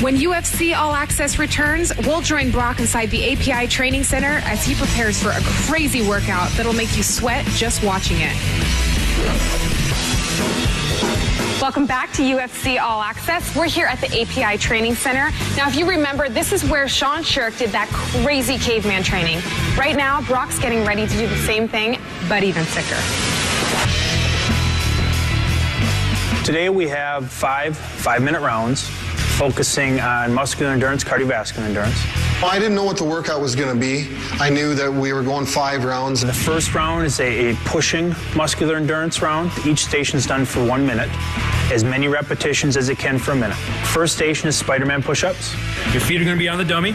When UFC All Access returns, we'll join Brock inside the API Training Center as he prepares for a crazy workout that'll make you sweat just watching it. Welcome back to UFC All Access. We're here at the API Training Center. Now, if you remember, this is where Sean Shirk did that crazy caveman training. Right now, Brock's getting ready to do the same thing, but even sicker. Today we have five-minute rounds focusing on muscular endurance, cardiovascular endurance. Well, I didn't know what the workout was going to be. I knew that we were going 5 rounds. The first round is a pushing muscular endurance round. Each station is done for 1 minute, as many repetitions as it can for a minute. First station is Spider-Man push-ups. Your feet are going to be on the dummy.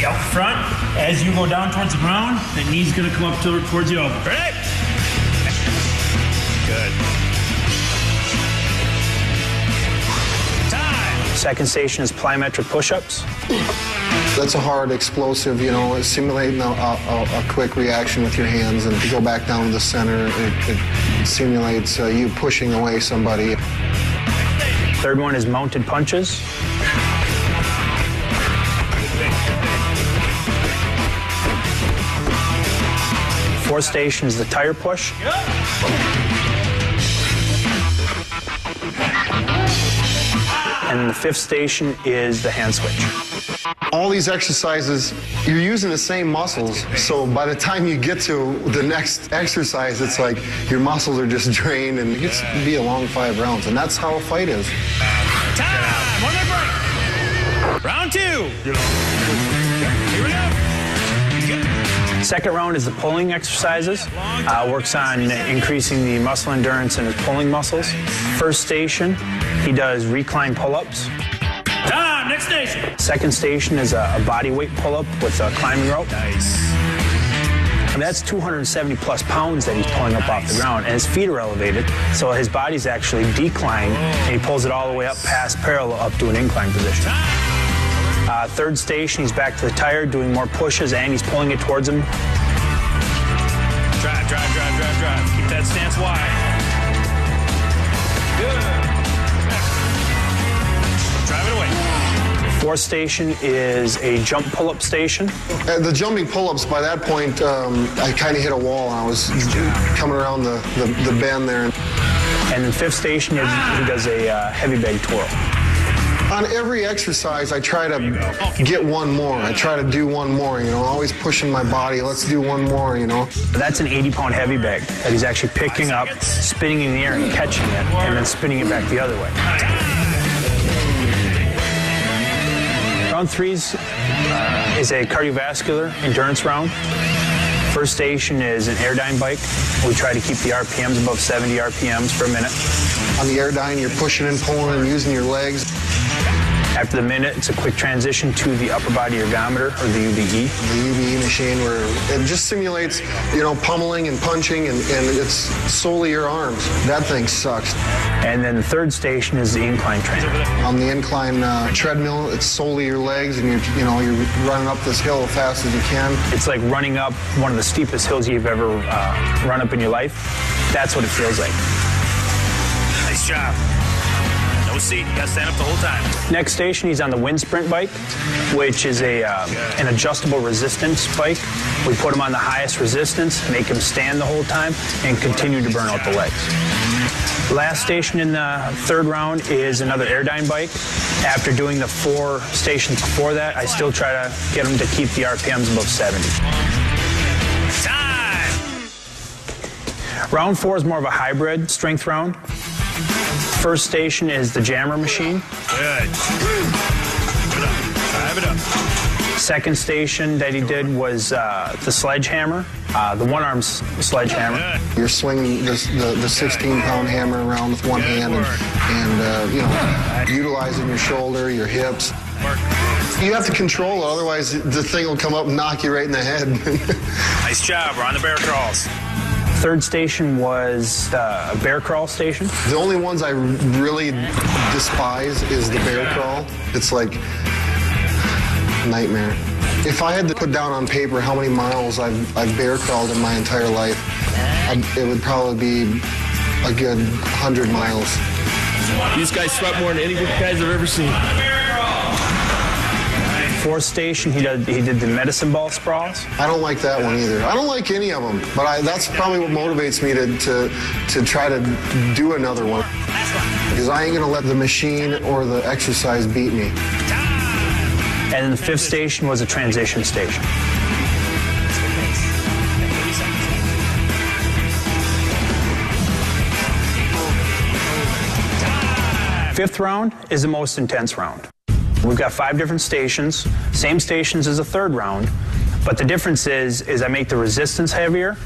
Out front. As you go down towards the ground, the knee's going to come up towards the elbow. Ready? Good. Second station is plyometric push-ups. That's a hard, explosive, simulating a quick reaction with your hands, and to go back down to the center, it simulates you pushing away somebody. Third one is mounted punches. Fourth station is the tire push. And the fifth station is the hand switch. All these exercises, you're using the same muscles, so by the time you get to the next exercise, it's like your muscles are just drained, and it gets to be a long 5 rounds, and that's how a fight is. Time! 1 minute break! Round 2! Here we go! Second round is the pulling exercises. Works on increasing the muscle endurance in his pulling muscles. First station, he does recline pull-ups. Time! Next station! Second station is a body weight pull-up with a climbing rope. Nice. And that's 270 plus pounds that he's pulling up off the ground, and his feet are elevated, so his body's actually declined, and he pulls it all the way up past parallel up to an incline position. Third station, he's back to the tire, doing more pushes, and he's pulling it towards him. Drive. Keep that stance wide. Good. Drive it away. Fourth station is a jump pull-up station. The jumping pull-ups, by that point, I kind of hit a wall, and I was coming around the bend there. And the fifth station, he does a heavy bag twirl. On every exercise, I try to get one more. I try to do one more, always pushing my body. Let's do one more, That's an 80-pound heavy bag that he's actually picking up, spinning in the air and catching it, and then spinning it back the other way. Round 3 is a cardiovascular endurance round. First station is an Airdyne bike. We try to keep the RPMs above 70 RPMs per minute. On the Airdyne, you're pushing and pulling and using your legs. After the minute, it's a quick transition to the upper body ergometer, or the UBE. The UBE machine, where it just simulates, pummeling and punching, and it's solely your arms. That thing sucks. And then the third station is the incline training. On the incline treadmill, it's solely your legs, and you're running up this hill as fast as you can. It's like running up one of the steepest hills you've ever run up in your life. That's what it feels like. Nice job. No seat, you gotta stand up the whole time. Next station, he's on the wind sprint bike, which is an adjustable resistance bike. We put him on the highest resistance, make him stand the whole time, and continue to burn out the legs. Last station in the third round is another Airdyne bike. After doing the 4 stations before that, I still try to get him to keep the RPMs above 70. Time! Round 4 is more of a hybrid strength round. First station is the jammer machine. Good. Drive it up. Second station that he did was the sledgehammer, the one-arm sledgehammer. You're swinging the 16-pound hammer around with one hand and utilizing your shoulder, your hips. You have to control it, otherwise the thing will come up and knock you right in the head. Nice job. We're on the bear crawls. Third station was a bear crawl station. The only ones I really despise is the bear crawl. It's like a nightmare. If I had to put down on paper how many miles I've bear crawled in my entire life, it would probably be a good 100 miles. These guys sweat more than any of you guys I've ever seen. fourth station, he did the medicine ball sprawls. I don't like that one either. I don't like any of them, but that's probably what motivates me to try to do another one. Because I ain't gonna let the machine or the exercise beat me. And then the fifth station was a transition station. Fifth round is the most intense round. We've got 5 different stations, same stations as the third round, but the difference is I make the resistance heavier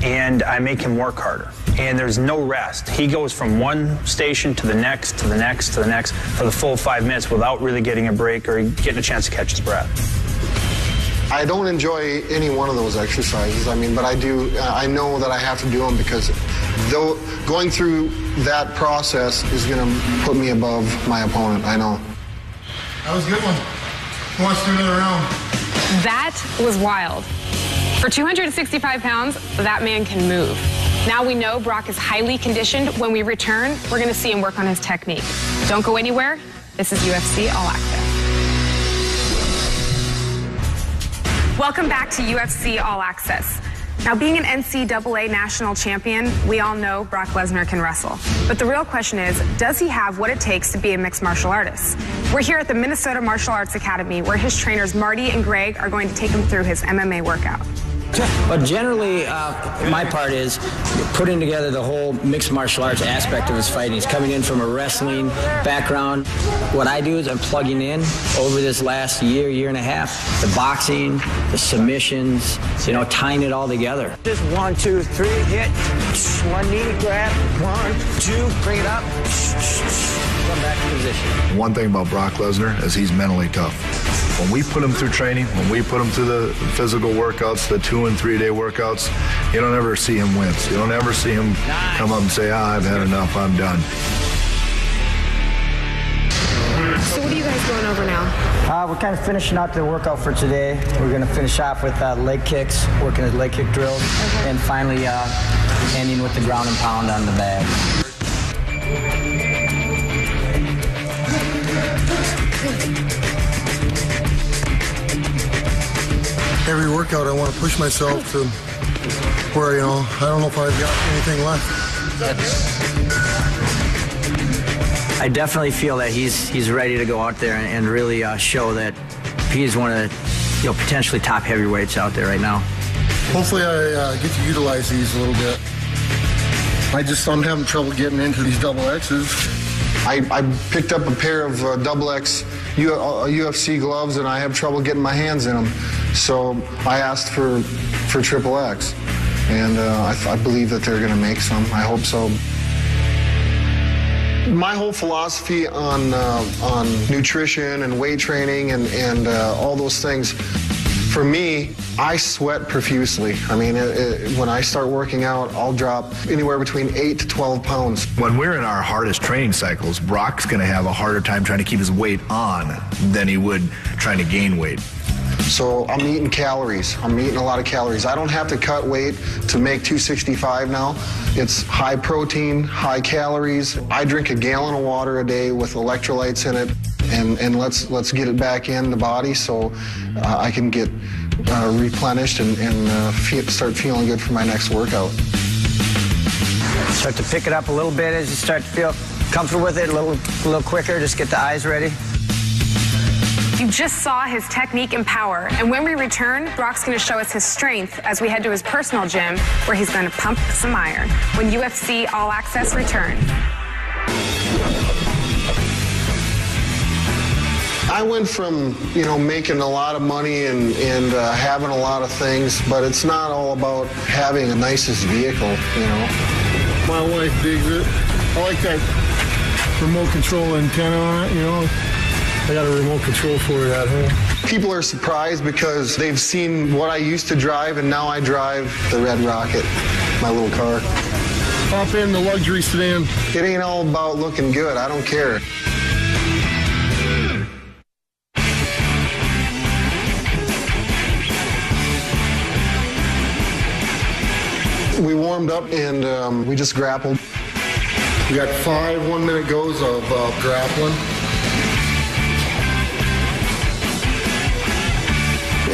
and I make him work harder. And there's no rest. He goes from one station to the next, to the next, to the next for the full 5 minutes without really getting a break or getting a chance to catch his breath. I don't enjoy any one of those exercises, but I do, I know that I have to do them because though going through that process is going to put me above my opponent, I know. That was a good one. Who wants to do another round? That was wild. For 265 pounds, that man can move. Now we know Brock is highly conditioned. When we return, we're going to see him work on his technique. Don't go anywhere. This is UFC All Access. Welcome back to UFC All Access. Now, being an NCAA national champion, we all know Brock Lesnar can wrestle. But the real question is, does he have what it takes to be a mixed martial artist? We're here at the Minnesota Martial Arts Academy, where his trainers Marty and Greg are going to take him through his MMA workout. But generally, my part is putting together the whole mixed martial arts aspect of his fighting. He's coming in from a wrestling background. What I do is I'm plugging in over this last year and a half, the boxing, the submissions, tying it all together. Just 1, 2, 3, hit, one knee, grab, 1, 2, bring it up, come back to position. One thing about Brock Lesnar is he's mentally tough. When we put him through training, when we put him through the physical workouts, the 2- and 3-day workouts, you don't ever see him wince. You don't ever see him come up and say, I've had enough, I'm done. So what are you guys going over now? We're kind of finishing out the workout for today. We're going to finish off with leg kicks, working his leg kick drills, and finally ending with the ground and pound on the bag. Every workout, I want to push myself to where, I don't know if I've got anything left. I definitely feel that he's ready to go out there and really show that he's one of the potentially top heavyweights out there right now. Hopefully I get to utilize these a little bit. I'm having trouble getting into these double X's. I picked up a pair of double X UFC gloves and I have trouble getting my hands in them. So I asked for triple X, and I believe that they're going to make some. I hope so. My whole philosophy on nutrition and weight training and all those things, for me, I sweat profusely. When I start working out, I'll drop anywhere between 8 to 12 pounds. When we're in our hardest training cycles, Brock's going to have a harder time trying to keep his weight on than he would trying to gain weight. So I'm eating calories. I'm eating a lot of calories. I don't have to cut weight to make 265 now. It's high protein, high calories. I drink a gallon of water a day with electrolytes in it, and let's get it back in the body so I can get replenished and start feeling good for my next workout. Start to pick it up a little bit as you start to feel comfortable with it, a little quicker. Just get the eyes ready. You just saw his technique and power, and when we return, Brock's going to show us his strength as we head to his personal gym, where he's going to pump some iron. When UFC All Access returns. I went from, making a lot of money and having a lot of things, but it's not all about having the nicest vehicle, My wife digs it. I like that remote control antenna on it, I got a remote control for it at home. People are surprised because they've seen what I used to drive, and now I drive the Red Rocket, my little car. Hop in the luxury sedan. It ain't all about looking good. I don't care. We warmed up and we just grappled. We got 5 1-minute goes of grappling.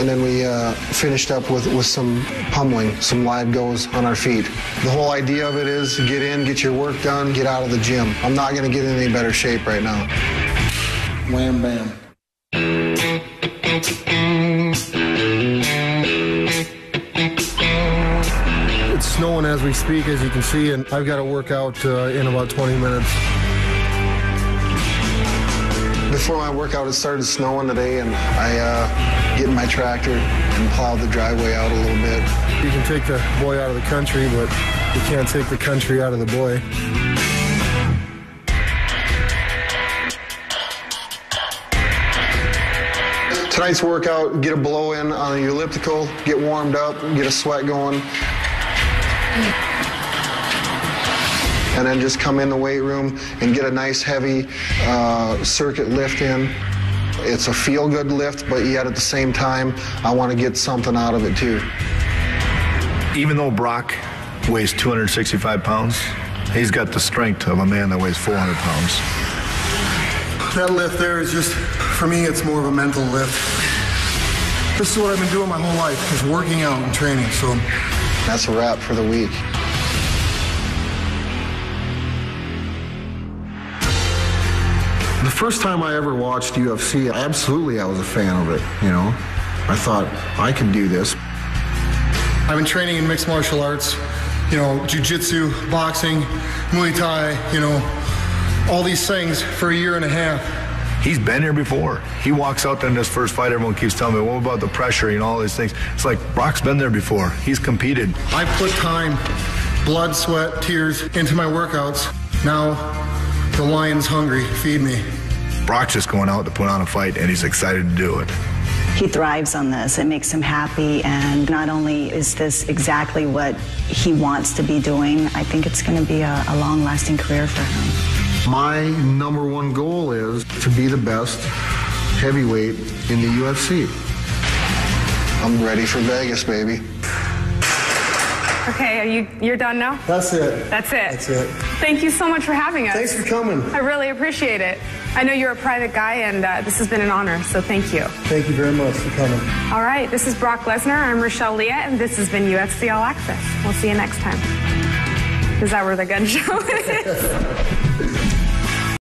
then we finished up with some pummeling, some live goes on our feet. The whole idea of it is get in, get your work done, get out of the gym. I'm not going to get in any better shape right now. Wham, bam. It's snowing as we speak, as you can see, and I've got to work out in about 20 minutes. Before my workout, it started snowing today, and I get in my tractor and plow the driveway out a little bit. You can take the boy out of the country, but you can't take the country out of the boy. Tonight's workout, get a blow in on the elliptical, get warmed up, get a sweat going. And then just come in the weight room and get a nice heavy circuit lift in. It's a feel-good lift, but yet at the same time, I want to get something out of it too. Even though Brock weighs 265 pounds, he's got the strength of a man that weighs 400 pounds. That lift there is just, for me, it's more of a mental lift. This is what I've been doing my whole life, is working out and training, so. That's a wrap for the week. The first time I ever watched UFC, absolutely I was a fan of it, you know. I thought, I can do this. I've been training in mixed martial arts, you know, jiu-jitsu, boxing, Muay Thai, you know, all these things for a year and a half. He's been here before. He walks out there in this first fight, everyone keeps telling me, what about the pressure and all these things? It's like, Brock's been there before. He's competed. I put time, blood, sweat, tears into my workouts. Now, the lion's hungry. Feed me. Brock's just going out to put on a fight, and he's excited to do it. He thrives on this. It makes him happy, and not only is this exactly what he wants to be doing, I think it's going to be a long-lasting career for him. My number one goal is to be the best heavyweight in the UFC. I'm ready for Vegas, baby. Okay, you're done now? That's it. That's it? That's it. Thank you so much for having us. Thanks for coming. I really appreciate it. I know you're a private guy, and this has been an honor, so thank you. Thank you very much for coming. All right, this is Brock Lesnar. I'm Rochelle Leah, and this has been UFC All Access. We'll see you next time. Is that where the gun show is?